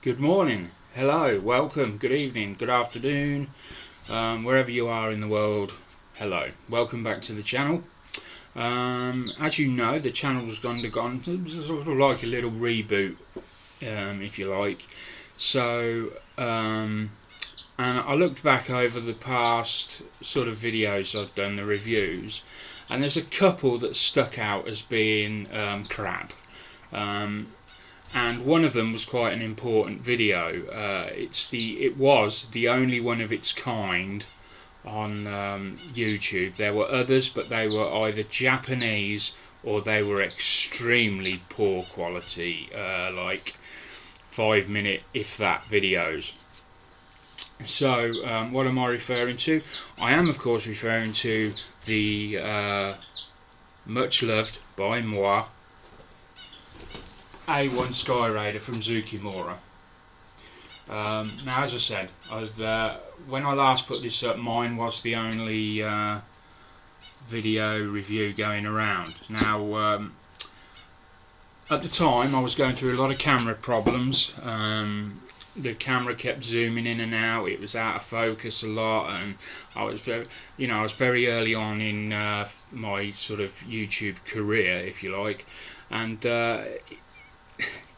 Good morning, hello, welcome, good evening, good afternoon, wherever you are in the world, hello. Welcome back to the channel. As you know, the channel's undergone sort of like a little reboot, if you like. So, and I looked back over the past sort of videos I've done, the reviews, and there's a couple that stuck out as being crap. And one of them was quite an important video. It was the only one of its kind on YouTube. There were others, but they were either Japanese or they were extremely poor quality, like 5-minute, if that, videos. So what am I referring to? I am of course referring to the much loved by moi A-1H Skyraider from Zouke Mura. Now, as I said, when I last put this up, mine was the only video review going around. Now, at the time, I was going through a lot of camera problems. The camera kept zooming in and out. It was out of focus a lot, and I was very early on in my sort of YouTube career, if you like, and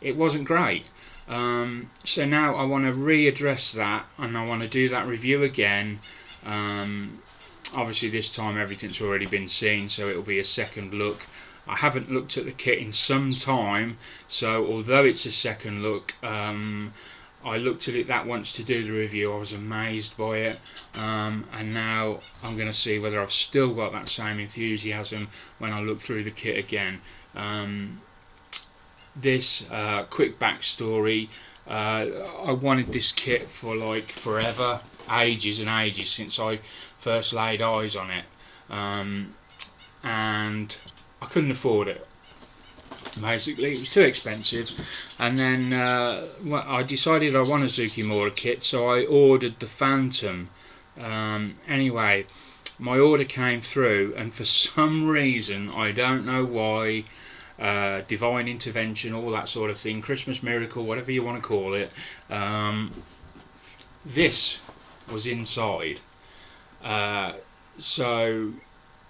it wasn't great. So now I want to readdress that, and I want to do that review again. Obviously this time everything's already been seen, so it'll be a second look. I haven't looked at the kit in some time, so although it's a second look, I looked at it that once to do the review. I was amazed by it, and now I'm going to see whether I've still got that same enthusiasm when I look through the kit again. This quick backstory, I wanted this kit for like forever, ages and ages, since I first laid eyes on it, and I couldn't afford it. Basically it was too expensive, and then I decided I want a Zouke Mura kit, so I ordered the Phantom. Anyway, my order came through, and for some reason, I don't know why, divine intervention, all that sort of thing, Christmas miracle, whatever you want to call it, this was inside. So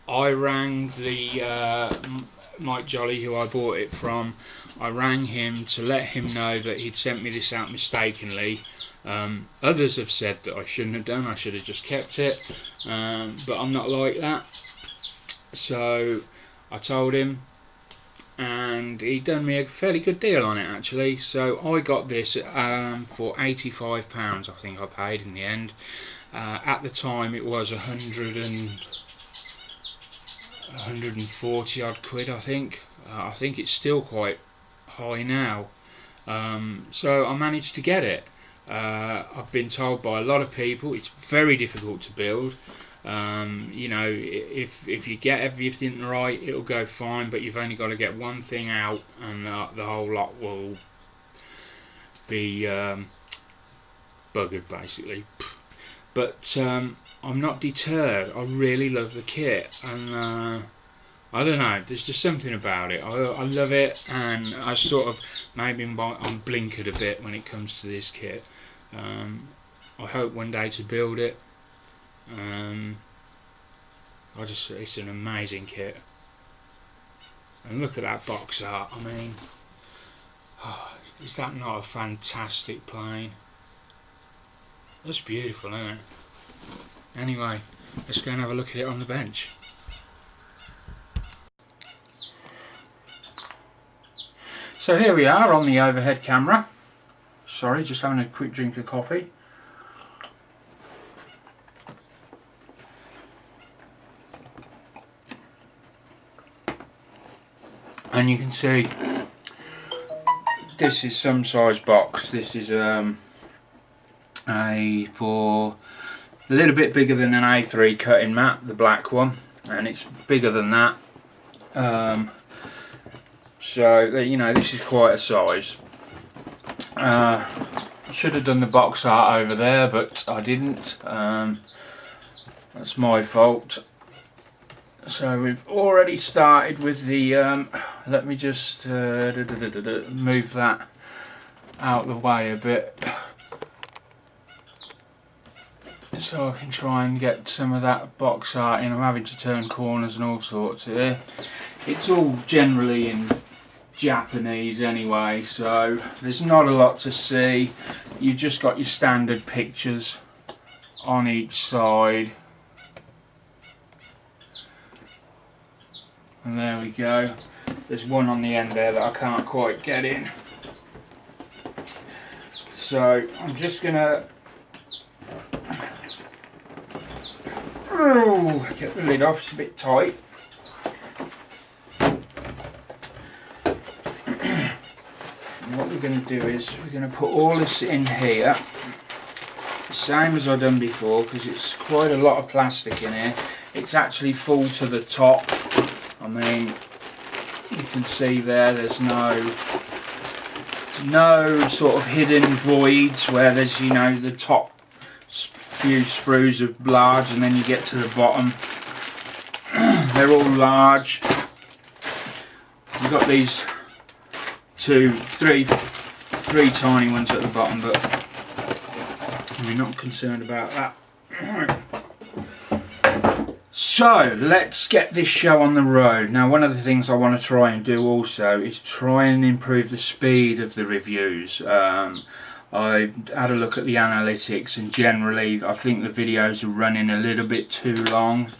I rang the Mike Jolly, who I bought it from. I rang him to let him know that he'd sent me this out mistakenly. Others have said that I shouldn't have done, I should have just kept it, but I'm not like that. So I told him, and he done me a fairly good deal on it actually. So I got this for £85, I think I paid in the end. At the time it was 140 odd quid, I think. I think it's still quite high now. So I managed to get it. I've been told by a lot of people it's very difficult to build. You know, if you get everything right, it'll go fine, but you've only got to get one thing out, and the whole lot will be buggered basically. But I'm not deterred. I really love the kit, and I don't know, there's just something about it. I love it, and I sort of, maybe I'm blinkered a bit when it comes to this kit. I hope one day to build it. It's an amazing kit, and look at that box art. I mean, is that not a fantastic plane? That's beautiful, isn't it? Anyway, let's go and have a look at it on the bench. So here we are on the overhead camera. Sorry, just having a quick drink of coffee. And you can see this is some size box. This is for a little bit bigger than an A3 cutting mat, the black one, and it's bigger than that. So you know, this is quite a size. I should have done the box art over there, but I didn't. That's my fault. So we've already started with the, let me just move that out the way a bit so I can try and get some of that box art in. I'm having to turn corners and all sorts here. It's all generally in Japanese anyway, so there's not a lot to see. You've just got your standard pictures on each side. And there we go. There's one on the end there that I can't quite get in. So I'm just gonna get the lid off, it's a bit tight. And what we're going to do is we're going to put all this in here, the same as I've done before, because it's quite a lot of plastic in here. It's actually full to the top. I mean, you can see there's no sort of hidden voids where there's, you know, the top few sprues are large and then you get to the bottom. They're all large. We've got these three tiny ones at the bottom, but we're not concerned about that. So let's get this show on the road. Now, one of the things I want to try and do also is try and improve the speed of the reviews. I had a look at the analytics, and generally I think the videos are running a little bit too long.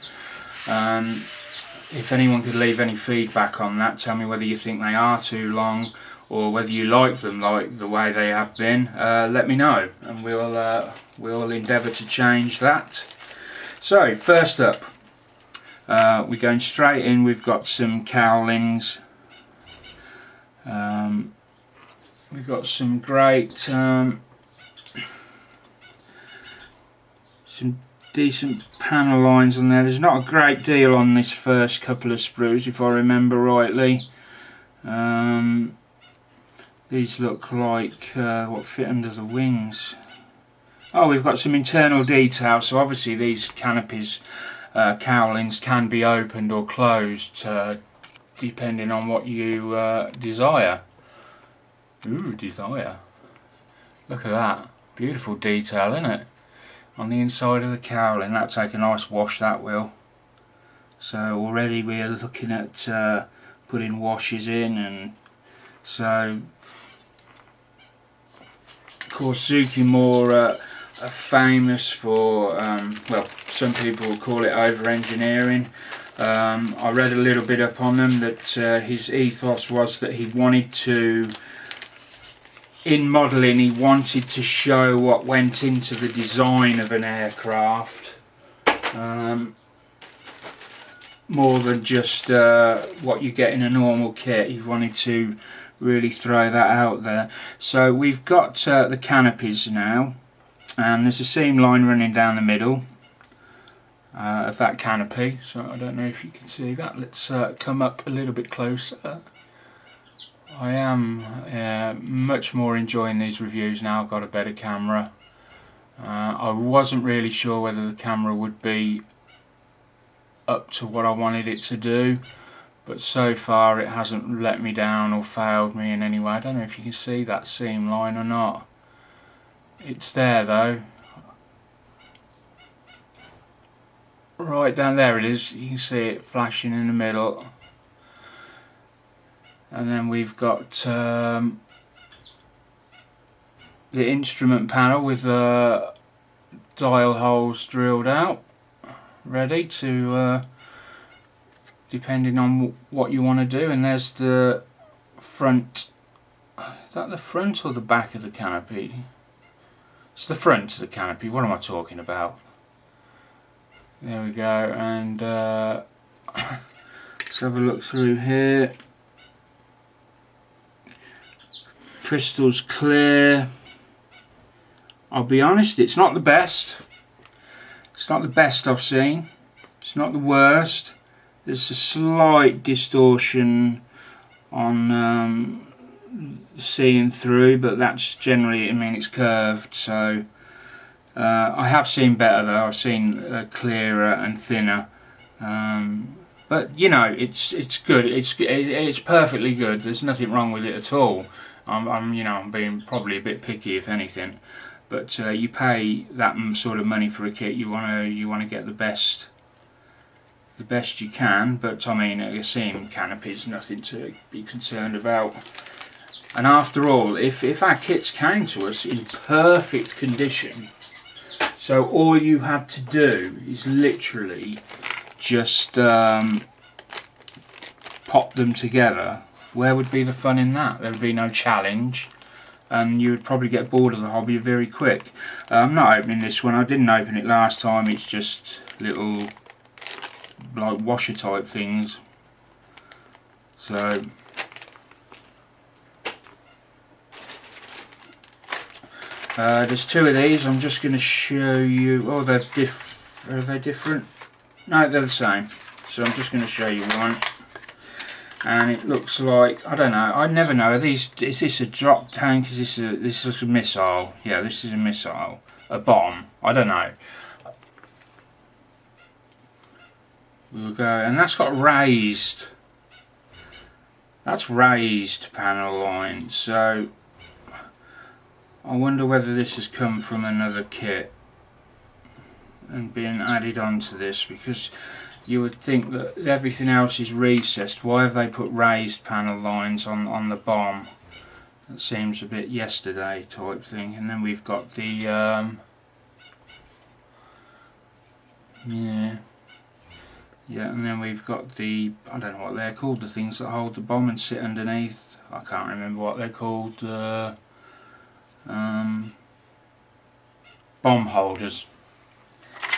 If anyone could leave any feedback on that, tell me whether you think they are too long or whether you like them like the way they have been. Let me know, and we'll endeavour to change that. So first up, we're going straight in. We've got some Cowlings. We've got some great, some decent panel lines on there. There's not a great deal on this first couple of sprues, if I remember rightly. These look like what fit under the wings. Oh, we've got some internal detail, so obviously these canopies, cowlings, can be opened or closed depending on what you desire. Ooh, desire. Look at that. Beautiful detail, isn't it? On the inside of the cowling. That'll take a nice wash, that will. So already we're looking at putting washes in, and so of course Zouke Mura are famous for, well, some people will call it over-engineering. I read a little bit up on them that his ethos was that he wanted to, in modelling, he wanted to show what went into the design of an aircraft, more than just what you get in a normal kit. He wanted to really throw that out there. So we've got the canopies now, and there's a seam line running down the middle of that canopy. So I don't know if you can see that. Let's come up a little bit closer. I am much more enjoying these reviews now. I've got a better camera. I wasn't really sure whether the camera would be up to what I wanted it to do, but so far it hasn't let me down or failed me in any way. I don't know if you can see that seam line or not. It's there though. Right down there it is. You can see it flashing in the middle. And then we've got the instrument panel with the dial holes drilled out, ready to, depending on what you want to do. And there's the front. Is that the front or the back of the canopy? It's the front of the canopy. What am I talking about? There we go. And let's have a look through here. Crystal's clear. I'll be honest, it's not the best. It's not the best I've seen. It's not the worst. There's a slight distortion on seeing through, but that's generally, I mean, it's curved, so I have seen better though. I've seen clearer and thinner, but you know, it's good. It's perfectly good. There's nothing wrong with it at all. I'm being probably a bit picky if anything, but you pay that sort of money for a kit, you wanna get the best you can. But I mean, I assume Canopy's nothing to be concerned about. And after all, if our kits came to us in perfect condition, so all you had to do is literally just pop them together, where would be the fun in that? There would be no challenge, and you would probably get bored of the hobby very quick. I'm not opening this one. I didn't open it last time. It's just little like washer type things. So there's two of these. I'm just going to show you. Oh, are they different? No, they're the same. So I'm just going to show you one. And it looks like, I don't know, I never know. Is this a drop tank? Is this a missile? Yeah, this is a missile. A bomb. I don't know. We'll go, and that's got raised. That's raised panel lines. So I wonder whether this has come from another kit and been added onto this, because you would think that everything else is recessed. Why have they put raised panel lines on the bomb? That seems a bit yesterday type thing. And then we've got the yeah, and then we've got the, I don't know what they're called, the things that hold the bomb and sit underneath. I can't remember what they're called. Bomb holders.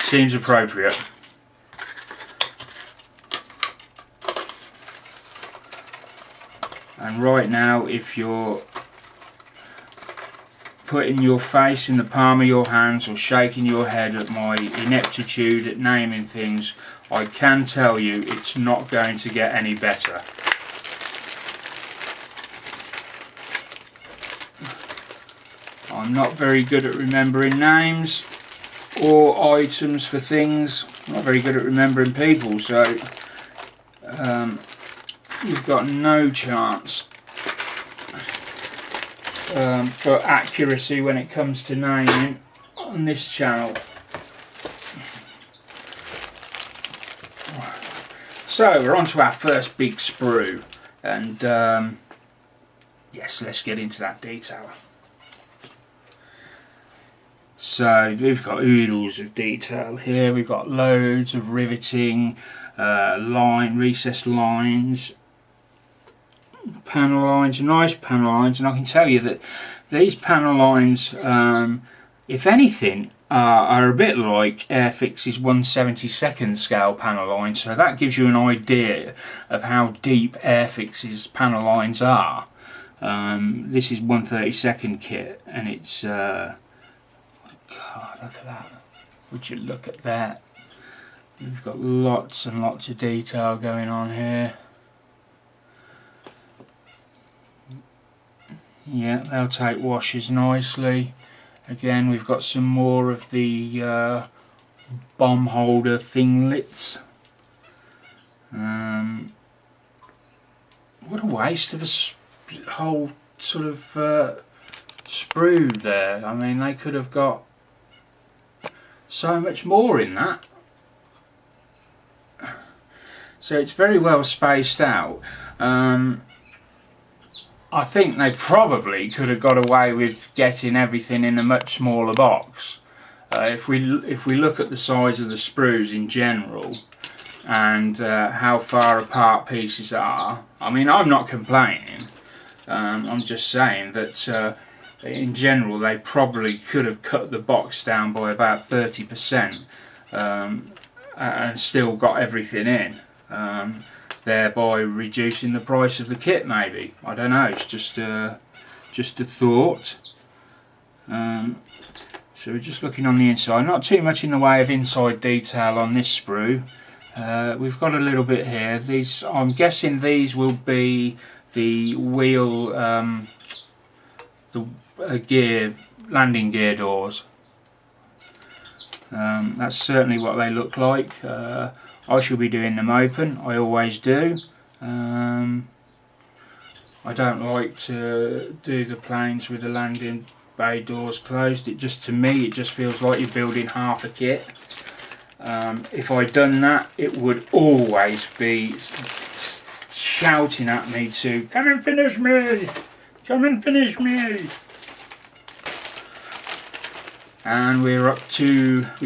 Seems appropriate. And right now, if you're putting your face in the palm of your hands or shaking your head at my ineptitude at naming things, I can tell you it's not going to get any better. I'm not very good at remembering names or items for things. I'm not very good at remembering people, so you've got no chance for accuracy when it comes to naming on this channel. So we're on to our first big sprue, and yes, let's get into that detail. So we've got oodles of detail here. We've got loads of riveting, recessed lines, panel lines, nice panel lines, and I can tell you that these panel lines, if anything, are a bit like Airfix's 1/72nd scale panel lines. So that gives you an idea of how deep Airfix's panel lines are. This is 1/32nd kit, and it's God, look at that. Would you look at that? We've got lots and lots of detail going on here. Yeah, they'll take washes nicely. Again, we've got some more of the bomb holder thinglets. What a waste of a whole sort of sprue there. I mean, they could have got so much more in that. So it's very well spaced out. I think they probably could have got away with getting everything in a much smaller box. If we look at the size of the sprues in general and how far apart pieces are, I mean, I'm not complaining. I'm just saying that in general they probably could have cut the box down by about 30% and still got everything in. Thereby reducing the price of the kit, maybe. I don't know, it's just a thought. So we're just looking on the inside. Not too much in the way of inside detail on this sprue. We've got a little bit here. These, I'm guessing these will be the wheel, gear, landing gear doors. That's certainly what they look like. I shall be doing them open, I always do. I don't like to do the planes with the landing bay doors closed. To me, it just feels like you're building half a kit. If I'd done that, it would always be shouting at me to come and finish me, come and finish me. And we're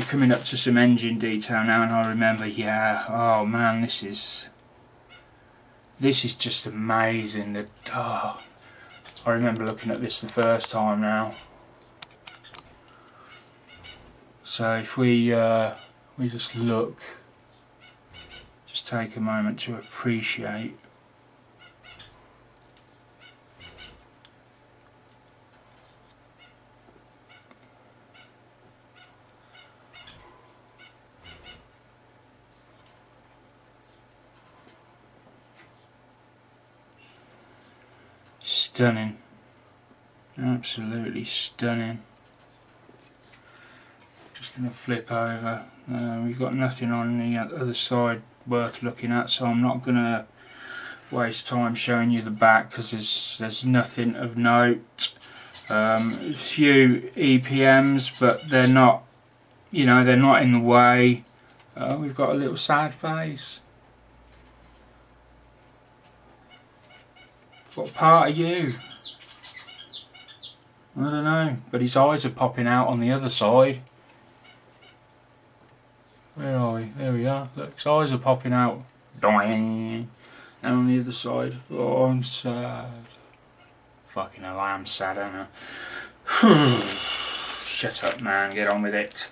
coming up to some engine detail now, and I remember, yeah, oh man, this is just amazing. I remember looking at this the first time now. So if we just look, just take a moment to appreciate. Stunning, absolutely stunning. Just going to flip over. We've got nothing on the other side worth looking at, so I'm not going to waste time showing you the back because there's nothing of note. A few EPMs, but they're not, you know, they're not in the way. We've got a little sad face. What part are you? I don't know, but his eyes are popping out on the other side. Where are we? There we are. Look, his eyes are popping out. Doing. And on the other side. Oh, I'm sad. Fucking hell, I am sad, aren't I? Shut up, man. Get on with it.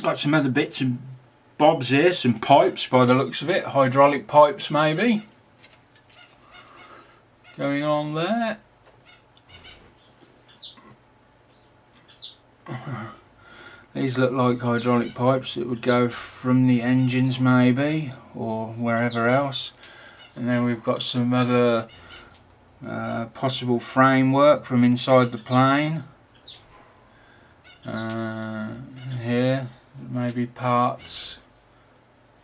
Got some other bits and bobs here, some pipes by the looks of it, hydraulic pipes maybe going on there. These look like hydraulic pipes that would go from the engines maybe, or wherever else. And then we've got some other possible framework from inside the plane. Here, maybe parts,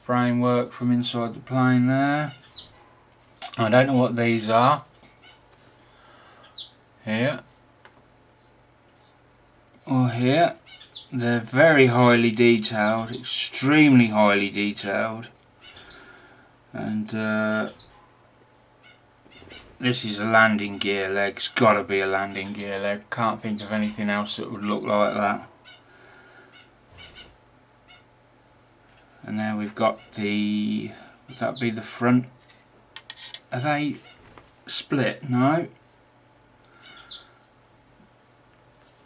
framework from inside the plane there. I don't know what these are. Here. Or here. They're very highly detailed, extremely highly detailed. And this is a landing gear leg. It's got to be a landing gear leg. Can't think of anything else that would look like that. And there we've got the, would that be the front? Are they split? No.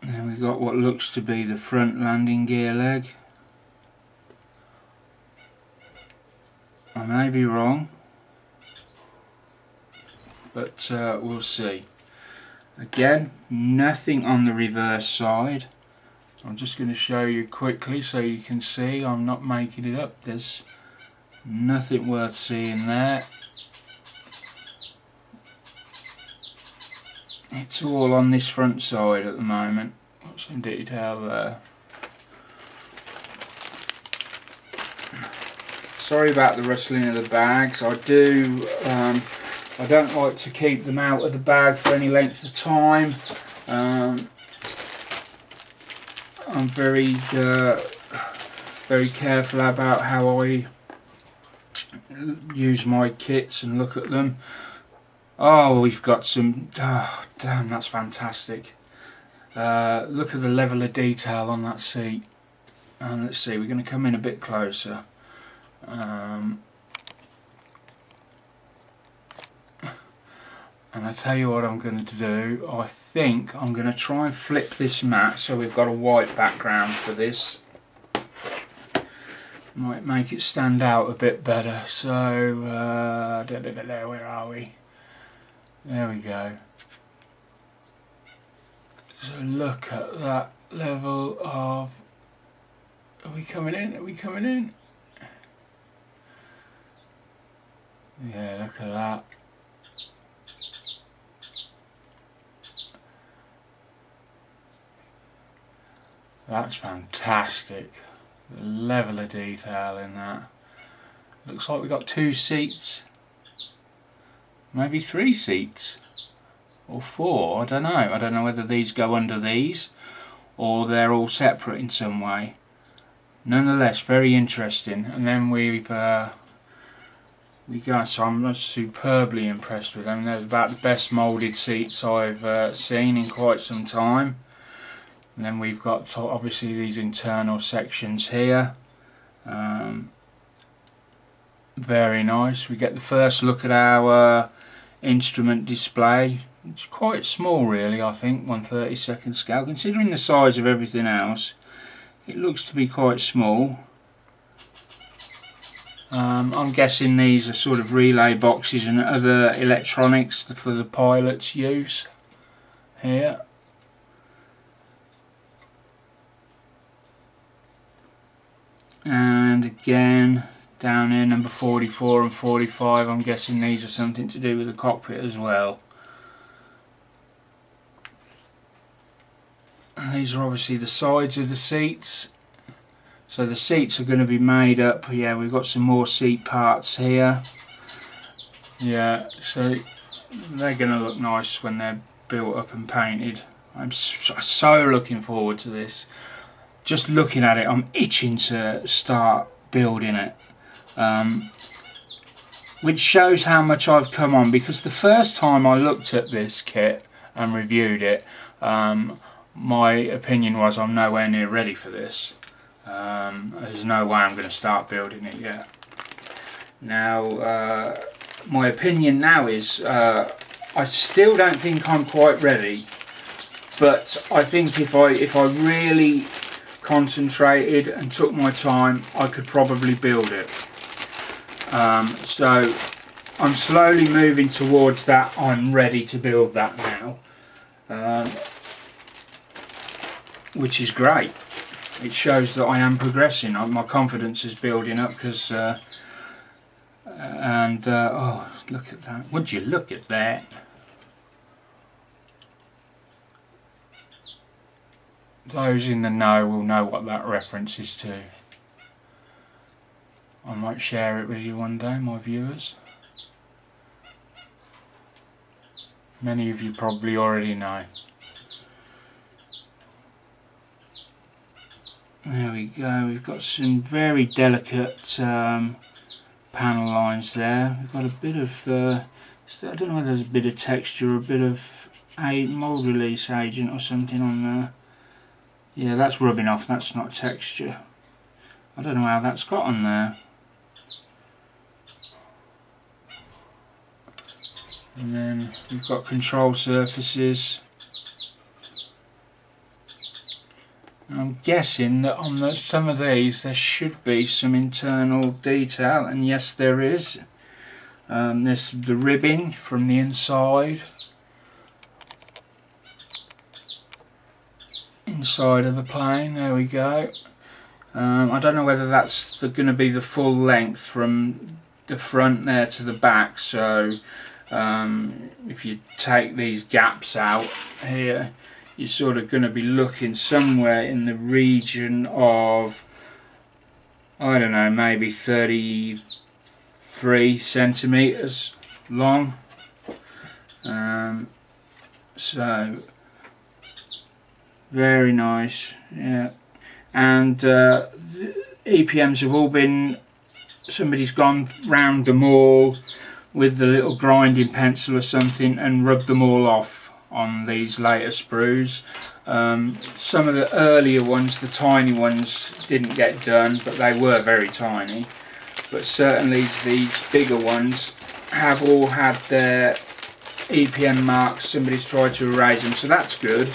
And then we've got what looks to be the front landing gear leg. I may be wrong, but we'll see. Again, nothing on the reverse side. I'm just going to show you quickly so you can see I'm not making it up. There's nothing worth seeing there. It's all on this front side at the moment. Got some detail there. Sorry about the rustling of the bags. I don't like to keep them out of the bag for any length of time. I'm very careful about how I use my kits and look at them. Oh, we've got some. Oh, damn, that's fantastic. Look at the level of detail on that seat. And let's see, we're going to come in a bit closer. And I tell you what I'm going to do. I think I'm going to try and flip this mat so we've got a white background for this. Might make it stand out a bit better. So where are we? There we go. So look at that level of Are we coming in? Are we coming in? Yeah, look at that. That's fantastic. The level of detail in that. Looks like we've got 2 seats. Maybe 3 seats. Or 4, I don't know. I don't know whether these go under these or they're all separate in some way. Nonetheless, very interesting. And then we got, so I'm superbly impressed with them. They're about the best moulded seats I've seen in quite some time. And then we've got obviously these internal sections here. Very nice. We get the first look at our instrument display. It's quite small really, I think, 1/32 scale. Considering the size of everything else, it looks to be quite small. I'm guessing these are sort of relay boxes and other electronics for the pilot's use here. And again, down here, number 44 and 45, I'm guessing these are something to do with the cockpit as well. And these are obviously the sides of the seats. So the seats are going to be made up, yeah, we've got some more seat parts here. Yeah, so they're going to look nice when they're built up and painted. I'm so looking forward to this. Just looking at it, I'm itching to start building it. Which shows how much I've come on, because the first time I looked at this kit and reviewed it, my opinion was I'm nowhere near ready for this. There's no way I'm going to start building it yet. Now, my opinion now is I still don't think I'm quite ready, but I think if I really concentrated and took my time, I could probably build it. So I'm slowly moving towards that. I'm ready to build that now, which is great. It shows that I am progressing. My confidence is building up because, oh, look at that! Would you look at that? Those in the know will know what that reference is to. I might share it with you one day, my viewers. Many of you probably already know. There we go, we've got some very delicate panel lines there. We've got a bit of, I don't know whether there's a bit of texture or a bit of mould release agent or something on there. Yeah, that's rubbing off, that's not texture. I don't know how that's got on there. And then we've got control surfaces. I'm guessing that on some of these there should be some internal detail, and yes there is. There's the ribbing from the inside of the plane, there we go. I don't know whether that's going to be the full length from the front there to the back, so if you take these gaps out here, you're sort of going to be looking somewhere in the region of, I don't know, maybe 33 centimeters long. So very nice, yeah. And the EPMs have all been, somebody's gone round them all with the little grinding pencil or something and rubbed them all off on these later sprues. Some of the earlier ones, the tiny ones, didn't get done, but they were very tiny. But certainly these bigger ones have all had their EPM marks. Somebody's tried to erase them, so that's good.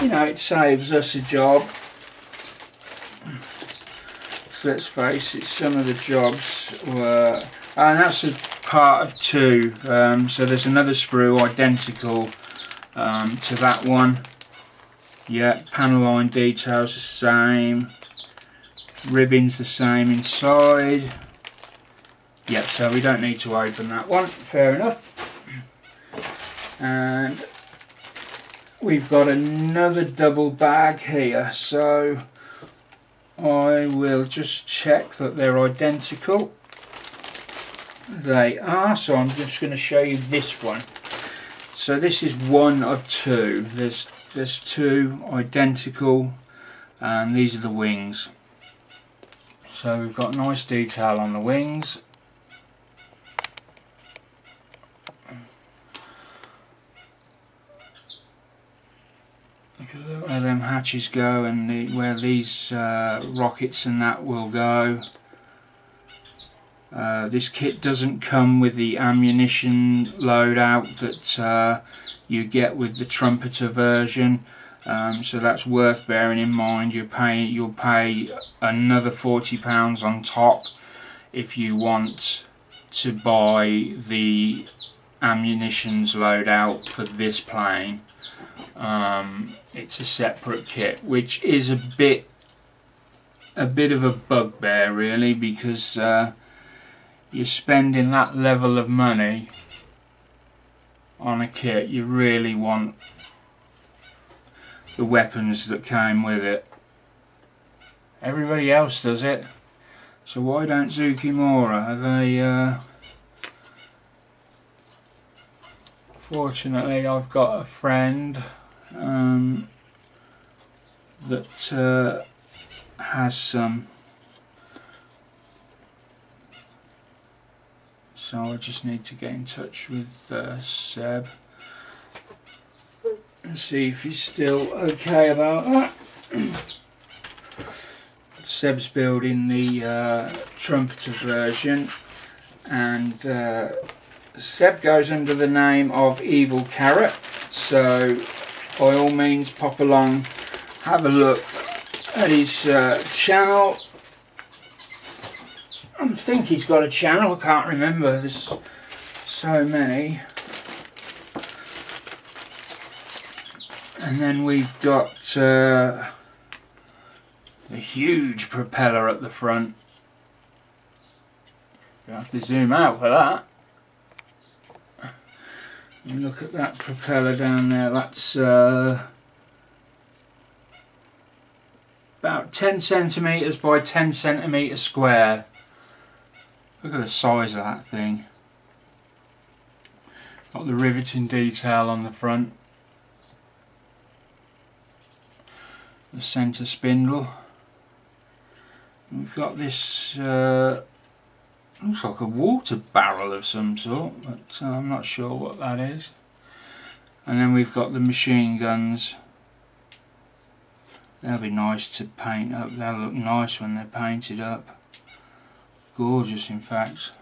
You know, it saves us a job. So let's face it, some of the jobs were, and that's a part of 2. So there's another sprue identical to that one. Yeah, panel line details the same, ribbons the same inside. Yep, so we don't need to open that one, fair enough. And we've got another double bag here, so I will just check that they're identical. They are, so I'm just going to show you this one. So this is one of two. There's two identical, and these are the wings. So we've got nice detail on the wings. Look at where them hatches go, and where these rockets and that will go. This kit doesn't come with the ammunition loadout that you get with the trumpeter version, so that's worth bearing in mind. You'll pay another £40 on top if you want to buy the ammunitions loadout for this plane. It's a separate kit, which is a bit of a bugbear really, because you're spending that level of money on a kit. You really want the weapons that came with it. Everybody else does it, so why don't Zouke Mura? Are they fortunately I've got a friend that has some, so I just need to get in touch with Seb and see if he's still okay about that. Seb's building the trumpeter version, and Seb goes under the name of Evil Carrot, so by all means pop along, have a look at his channel. I think he's got a channel, I can't remember, there's so many. And then we've got the huge propeller at the front. You have to zoom out for that. And look at that propeller down there, that's about 10 centimetres by 10 centimetres square. Look at the size of that thing. Got the riveting detail on the front. The centre spindle. We've got this, looks like a water barrel of some sort, but I'm not sure what that is. And then we've got the machine guns. They'll be nice to paint up, they'll look nice when they're painted up. Gorgeous in fact.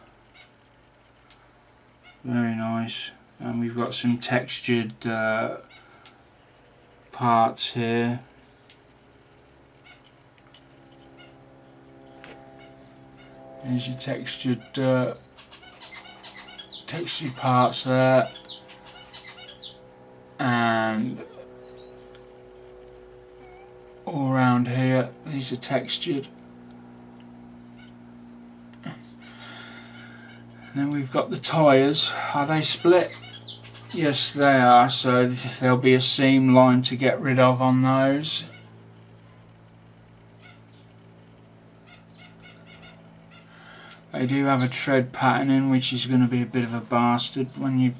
Very nice. And we've got some textured parts here. There's your textured parts there, and all around here these are textured. And then we've got the tyres. Are they split? Yes they are, so there'll be a seam line to get rid of on those. They do have a tread patterning, which is going to be a bit of a bastard. By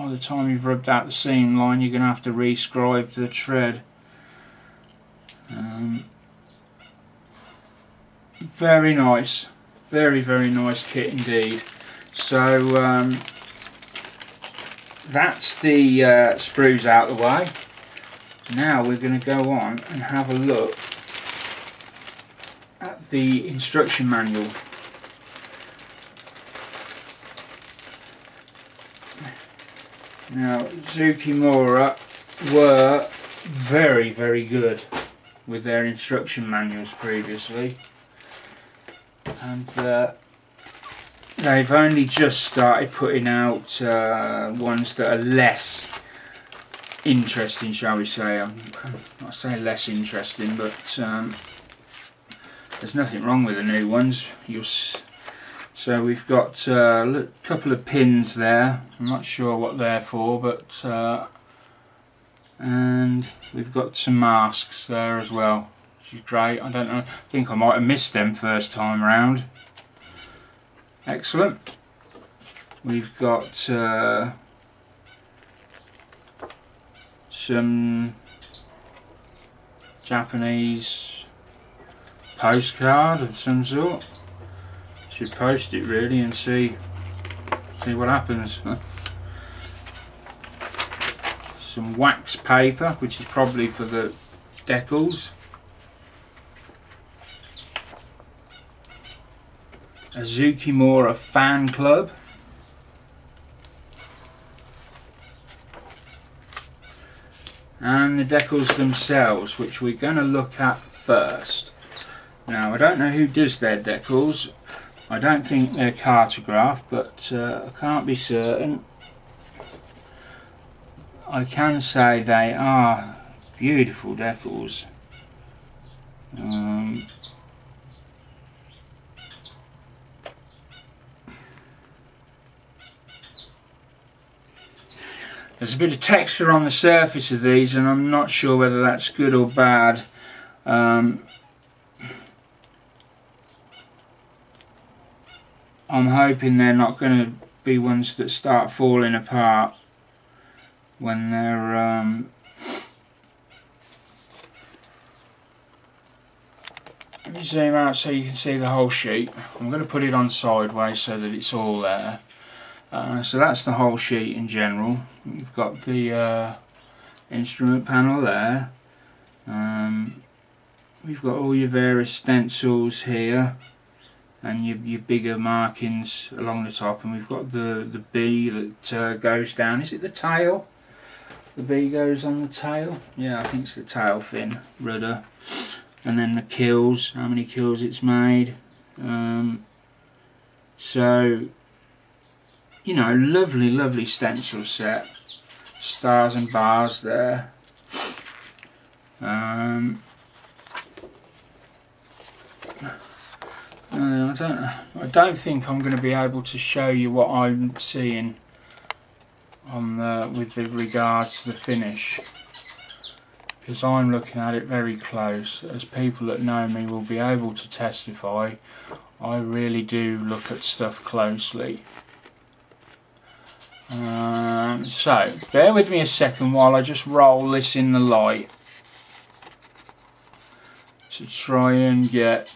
the time you've rubbed out the seam line, you're going to have to rescribe the tread. Very nice, very nice kit indeed. So that's the sprues out of the way. Now we're going to go on and have a look at the instruction manual. Now, Zouke Mura were very good with their instruction manuals previously, and they've only just started putting out ones that are less interesting, shall we say. I say less interesting, but there's nothing wrong with the new ones. So we've got a couple of pins there. I'm not sure what they're for, but and we've got some masks there as well, which is great. I don't know, I think I might have missed them first time round. Excellent. We've got some Japanese postcard of some sort. Should post it really and see what happens. Some wax paper, which is probably for the decals. A Zouke Mura fan club. And the decals themselves, which we're going to look at first. Now, I don't know who does their decals. I don't think they're cartographed, but I can't be certain. I can say they are beautiful decals. There's a bit of texture on the surface of these, and I'm not sure whether that's good or bad. I'm hoping they're not going to be ones that start falling apart when they're let me zoom out so you can see the whole sheet. I'm going to put it on sideways so that it's all there. So that's the whole sheet in general. You've got the instrument panel there. We've got all your various stencils here, and your bigger markings along the top, and we've got the bee that goes down. Is it the tail? The bee goes on the tail? Yeah, I think it's the tail fin, rudder. And then the kills, how many kills it's made. So, you know, lovely stencil set. Stars and bars there. I don't think I'm going to be able to show you what I'm seeing on with regards to the finish, because I'm looking at it very close. As people that know me will be able to testify, I really do look at stuff closely. So bear with me a second while I just roll this in the light to try and get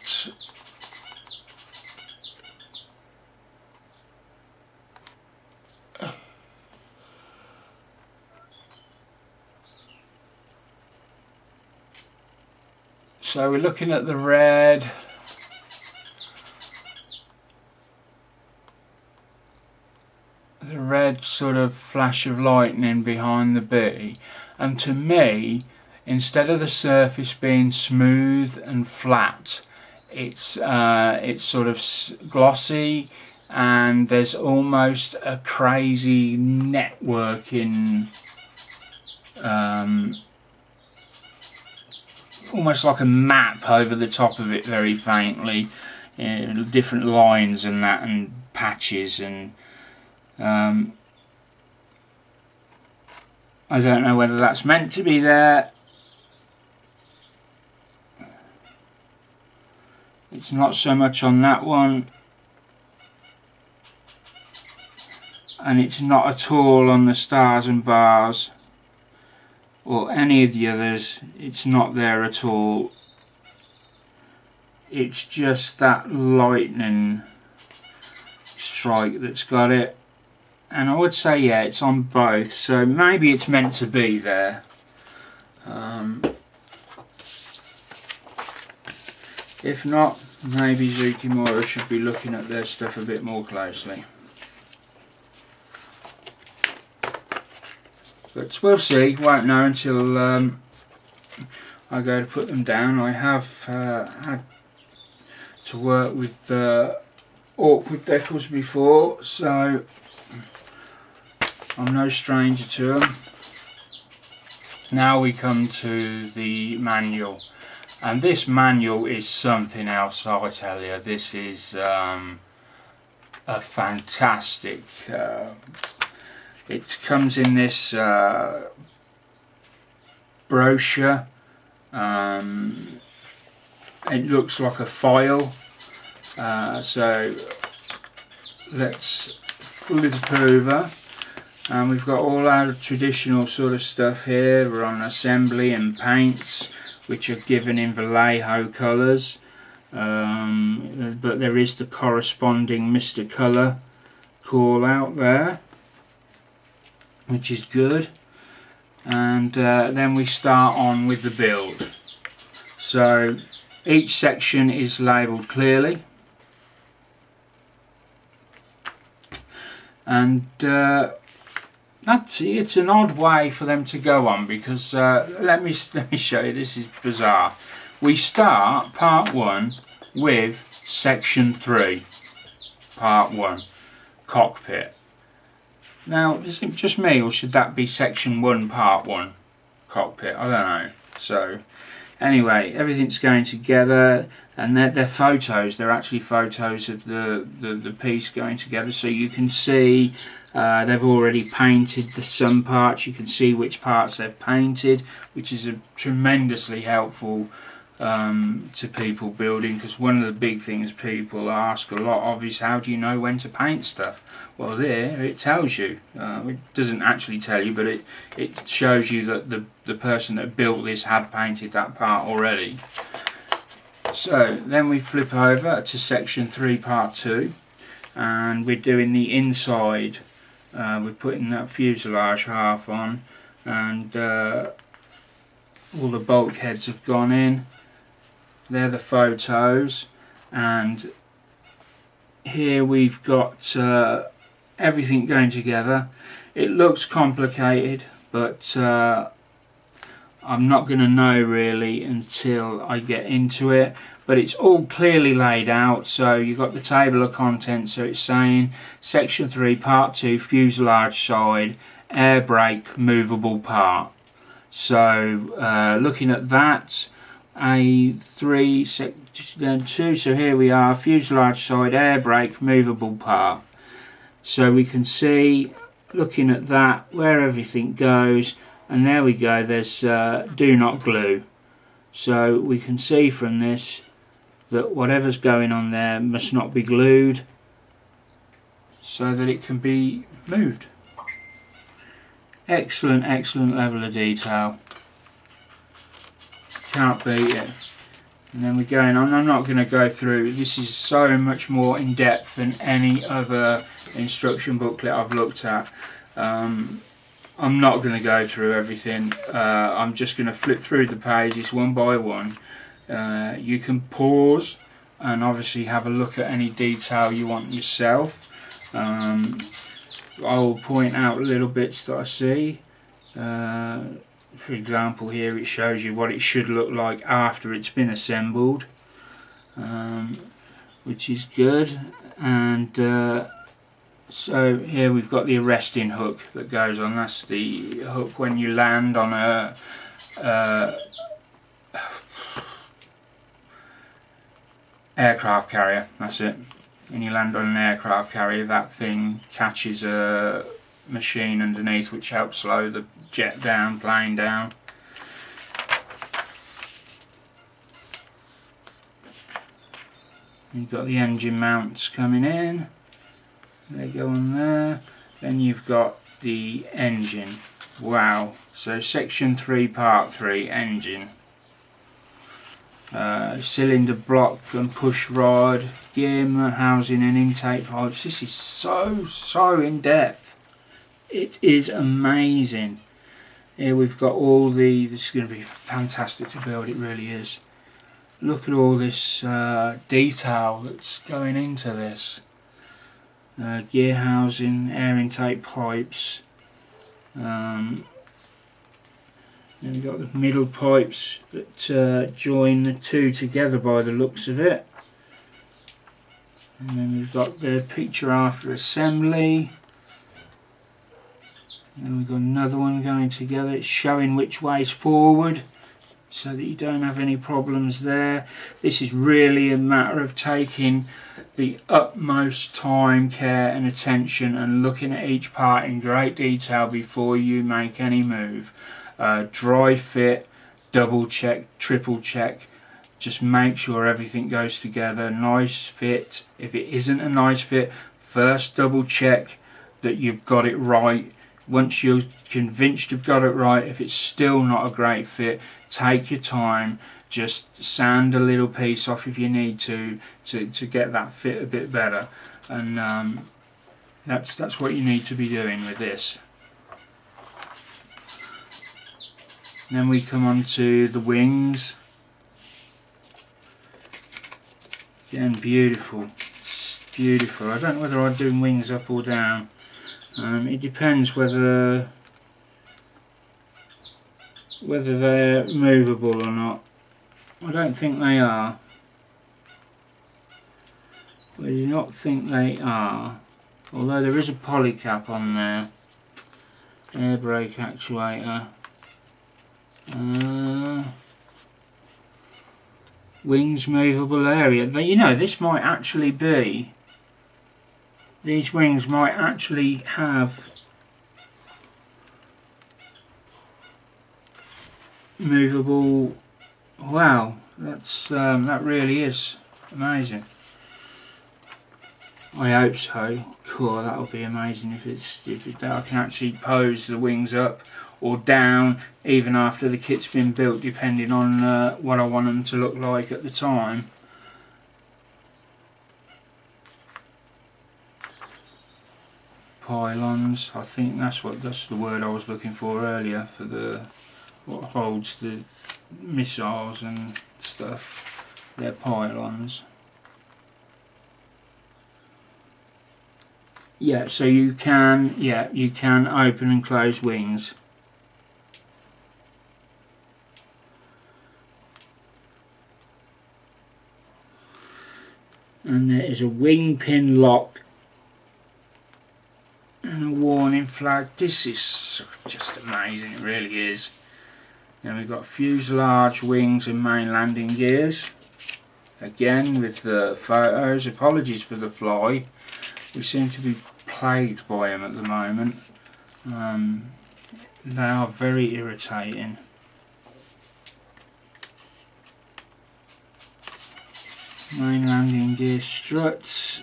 so we're looking at the red, sort of flash of lightning behind the bee, and to me, instead of the surface being smooth and flat, it's sort of glossy, and there's almost a crazy networking, almost like a map over the top of it very faintly, different lines and that, and patches, and I don't know whether that's meant to be there. It's not so much on that one, and it's not at all on the stars and bars or any of the others. It's not there at all. It's just that lightning strike that's got it, and I would say, yeah, it's on both, so maybe it's meant to be there. If not, maybe Zouke Mura should be looking at their stuff a bit more closely. But we'll see, won't know until I go to put them down. I have had to work with awkward decals before, so I'm no stranger to them. Now we come to the manual, and this manual is something else, I tell you. This is a fantastic, it comes in this brochure. It looks like a file, so let's flip over, and we've got all our traditional sort of stuff here. We're on assembly and paints, which are given in Vallejo colours, but there is the corresponding Mr. Colour call out there, which is good. And then we start on with the build. So each section is labelled clearly, and it's an odd way for them to go on, because let me show you. This is bizarre. We start part 1 with section 3, part 1, cockpit. Now, is it just me, or should that be section 1, part 1, cockpit? I don't know. So anyway, everything's going together, and they're photos. They're actually photos of the piece going together, so you can see they've already painted some parts. You can see which parts they've painted, which is tremendously helpful to people building, because one of the big things people ask a lot of is, how do you know when to paint stuff? Well, there it tells you. It doesn't actually tell you, but it shows you that the person that built this had painted that part already. So then we flip over to section 3, part 2, and we're doing the inside. We're putting that fuselage half on, and all the bulkheads have gone in. They're the photos, and here we've got everything going together. It looks complicated, but I'm not going to know really until I get into it. But it's all clearly laid out. So you've got the table of contents, so it's saying section 3, part 2, fuselage side, air brake, movable part. So looking at that, A3 section 2, so here we are, fuselage side, air brake, movable part. So we can see, looking at that, where everything goes, and there we go, there's do not glue. So we can see from this that whatever's going on there must not be glued, so that it can be moved. Excellent, excellent level of detail. Can't beat it. And then we're going on. I'm not going to go through. This is so much more in depth than any other instruction booklet I've looked at. I'm not going to go through everything. I'm just going to flip through the pages one by one. You can pause and obviously have a look at any detail you want yourself. I will point out little bits that I see. For example, here it shows you what it should look like after it's been assembled, which is good. And so here we've got the arresting hook that goes on. That's the hook when you land on a aircraft carrier. That's it. When you land on an aircraft carrier, that thing catches a machine underneath, which helps slow the jet down, plane down. You've got the engine mounts coming in. They go on there. Then you've got the engine. Wow. So section 3, part 3, engine. Cylinder block and push rod, gear housing and intake pipes. This is so in depth. It is amazing. Here we've got all this is going to be fantastic to build, it really is. Look at all this detail that's going into this. Gear housing, air intake pipes. Then we've got the middle pipes that join the two together by the looks of it. And then we've got the picture after assembly. Then we've got another one going together. It's showing which way's forward, so that you don't have any problems there. This is really a matter of taking the utmost time, care and attention and looking at each part in great detail before you make any move. Dry fit, double check, triple check. Just make sure everything goes together. Nice fit. If it isn't a nice fit, first double check that you've got it right. Once you're convinced you've got it right, if it's still not a great fit, take your time. Just sand a little piece off if you need to get that fit a bit better. And that's what you need to be doing with this. Then we come on to the wings. Again, beautiful. It's beautiful. I don't know whether I'm doing wings up or down. It depends whether they're movable or not. I don't think they are. I do not think they are. Although there is a polycap on there. Air brake actuator. Wings movable area. You know, this might actually be. These wings might actually have movable. Wow, that really is amazing. I hope so. Cool, that'll be amazing if I can actually pose the wings up or down even after the kit's been built, depending on what I want them to look like at the time. Pylons, I think that's the word I was looking for earlier for what holds the missiles and stuff. They're pylons. Yeah, so you can open and close wings. And there is a wing pin lock and a warning flag. This is just amazing, it really is. Then we've got fuselage, wings and main landing gears. Again with the photos, apologies for the fly. We seem to be plagued by them at the moment. They are very irritating. Main landing gear struts.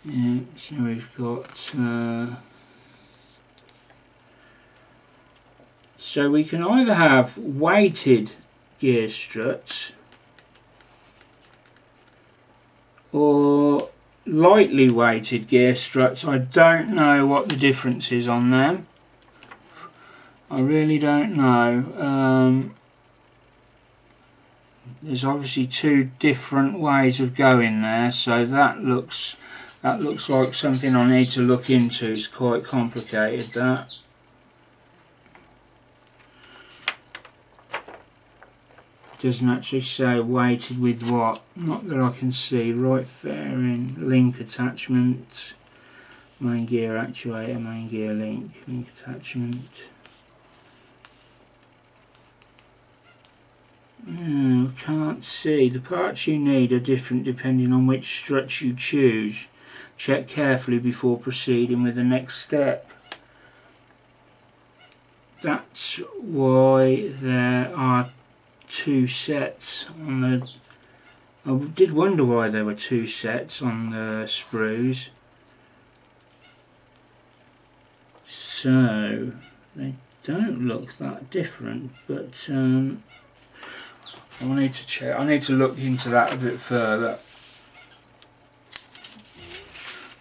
Yeah, so we've got so we can either have weighted gear struts or lightly weighted gear struts. I don't know what the difference is on them. I really don't know. There's obviously two different ways of going there, so that looks like something I need to look into. It's quite complicated, that. Doesn't actually say weighted with what, not that I can see. Right fairing, link attachment, main gear actuator, main gear link attachment. No, can't see. The parts you need are different depending on which struts you choose. Check carefully before proceeding with the next step. That's why there are two sets on the. I did wonder why there were two sets on the sprues. So they don't look that different, but I need to check. I need to look into that a bit further.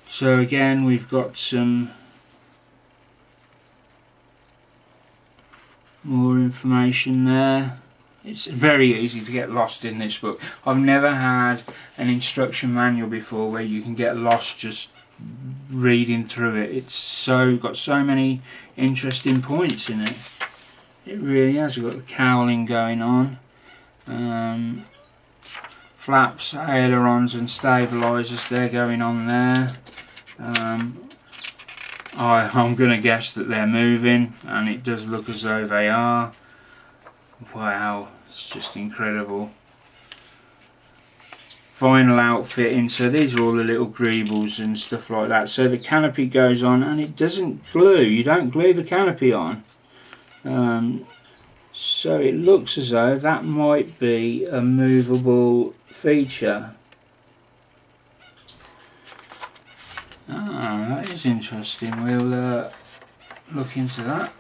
So again, we've got some more information there. It's very easy to get lost in this book. I've never had an instruction manual before where you can get lost just reading through it. It's got so many interesting points in it. It really has. We've got the cowling going on. Flaps, ailerons and stabilisers, they're going on there. I'm going to guess that they're moving, and it does look as though they are. Wow, it's just incredible. Final outfitting, so these are all the little greebles and stuff like that. So the canopy goes on, and it doesn't glue. You don't glue the canopy on. So it looks as though that might be a movable feature. That is interesting. We'll look into that.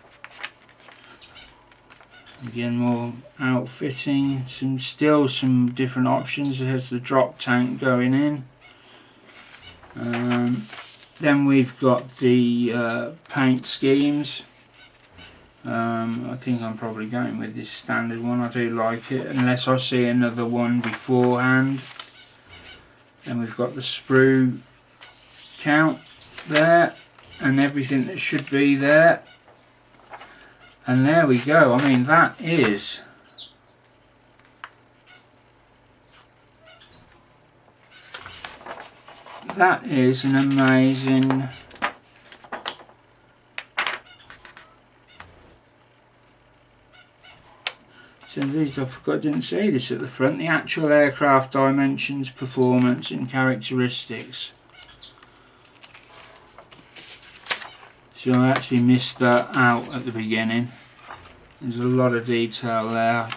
Again, more outfitting. Still some different options. There's the drop tank going in. Then we've got the paint schemes. I think I'm probably going with this standard one. I do like it, unless I see another one beforehand. Then we've got the sprue count there, and everything that should be there. And there we go. I mean, that is an amazing so these, I forgot, I didn't say this at the front, the actual aircraft dimensions, performance and characteristics. So I actually missed that out at the beginning. There's a lot of detail there.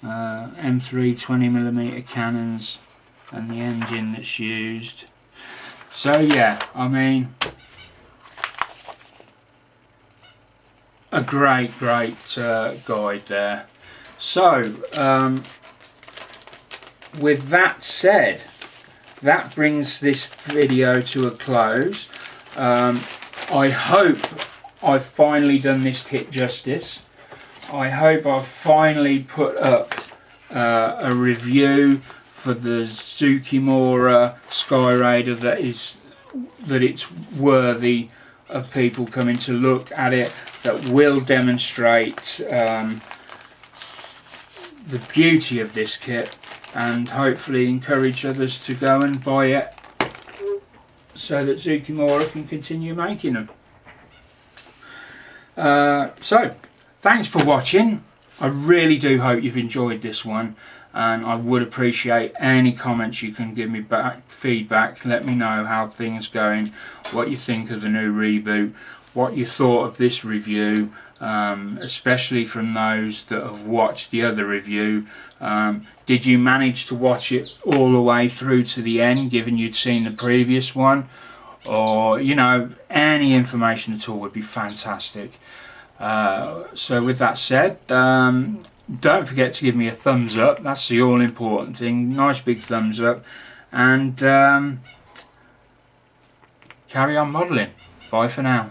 M3 20mm cannons and the engine that's used. So yeah, I mean, a great guide there. So with that said, that brings this video to a close. I hope I've finally done this kit justice. I hope I've finally put up a review for the Zouke Mura Skyraider that it's worthy of people coming to look at it, that will demonstrate the beauty of this kit and hopefully encourage others to go and buy it, so that Zouke Mura can continue making them. So, thanks for watching. I really do hope you've enjoyed this one, and I would appreciate any comments you can give me back, feedback. Let me know how things going, what you think of the new reboot, what you thought of this review, especially from those that have watched the other review. Did you manage to watch it all the way through to the end, given you'd seen the previous one? Or, you know, any information at all would be fantastic. So with that said, don't forget to give me a thumbs up. That's the all important thing. Nice big thumbs up. And carry on modelling. Bye for now.